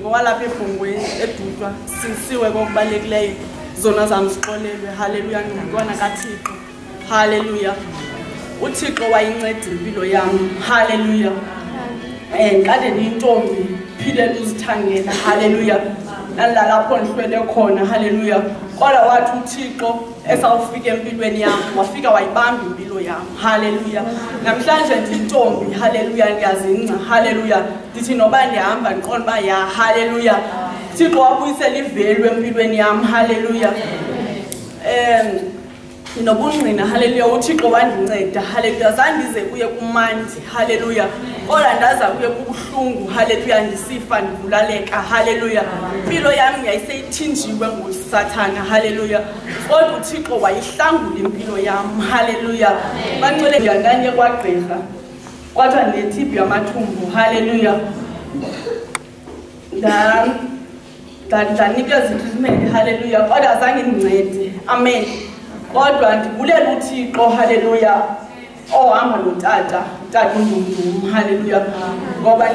ngowalapha eBhongweni eDutwa sisiwe kokubalekeleyo zona zamsiqolelwe. Haleluya. Ngumntwana kaThixo. Haleluya. uThixo wayinceda impilo yami. Haleluya. Kade ndiyintombi phile uzithangela. Haleluya. Nalapho ndihlwele khona. Haleluya. Kodwa wathi uThixo esawufika empilweni yami wafika wayibamba impilo yami. Haleluya. Namhlanje ndiyintombi. Haleluya. Ngiyazingca. Haleluya. Ndithi noba ndihamba ndiqonda uba ya. Haleluya. Uthixo wabuyisela ivelu empilweni yami. Haleluya. Nobungqina. Haleluya. uThixo wandinceda. Haleluya. Zandize kuye kumandi. Haleluya. Kodwa ndaza kuye kubuhlungu. Haleluya. Ndisifa ndivulaleka. Haleluya. Impilo yami yayiseyithinjiwe nguSathana. Haleluya. Kodwa uThixo wayihlangula impilo yami. Haleluya. Bancele ndiyandanye kwagqirha kodwa ne-TB yamathumbu. Haleluya. Ndanikeza i-treatment. Haleluya. Kodwa azange ndincede. Amen. Kodwa ndibulela uThixo. Haleluya. Ohamba notata uNdunduma. Haleluya. Ngoba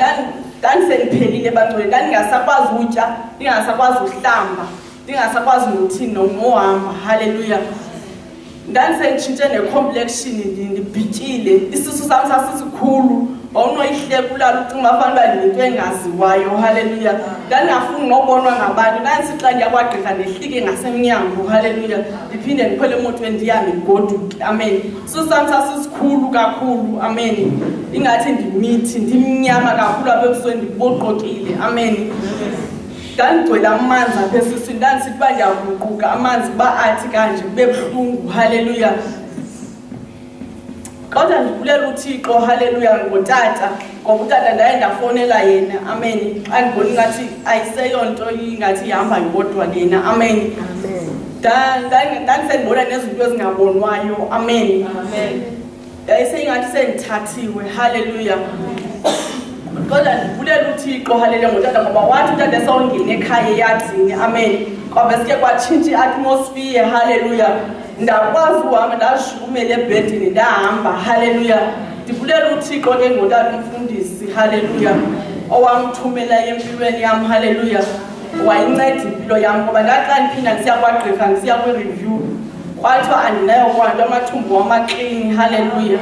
ndandisendiphelile bangcwele, ndandingasakwazi utya, ndingasakwazi uhlamba, ndingasakwazi nothini nohamba. Haleluya. Ndandisenditshintshe ne-complexion, ndibhityile, isisu sami sasisikhulu, wawunoyihleka ulala ucinga bafana uba ndinto engaziwayo. Haleluya. Ndandingafuni nobonwa ngabantu, ndandisixa ndiyakwagqirha ndehlike ngasemnyango. Haleluya. Ndiphinde ndikhwele emotweni ndihambe ndigoduke. Amen. Isisu sami sasisikhulu kakhulu. Amen. Ingathi ndimithi, ndimnyama kakhulu apha ebusweni, ndiboqokile. Amen. Ndandigcwele amanzi apha esiswini, ndandisithi uba ndiyaguquka amanzi kuba athi kanje kube buhlungu. Haleluya. Kodwa ndibulela uThixo. Haleluya. Ngotata, ngoba utata ndaye ndafowunela yena. Amen. Andibona ngathi ayiseyonto ingathi ihamba yodwa lena. Amen. Ndandisendibona nezinto ezingabonwayo. Amen. Yayiseyingathi sendithathiwe. Haleluya. Kodwa ndibulela uThixo. Haleluya. Ngotata, ngoba wathi utata esawungena ekhaya eyadini. Amen. Kwabe sike kwatshintsha i-atmosphere. Haleluya. Ndakwazi uhamba ndashukumela ebhedini ndahamba. Haleluya. Ndibulela uThixo ke ngotata umfundisi. Haleluya. Owamthumela empilweni yami. Haleluya. Wayinceda impilo yami ngoba ndaxa ndiphinda ndisiya kwagqirha ndisiya kwi-review kwathiwa andinayo kwanto amathumbu wamaklini. Haleluya.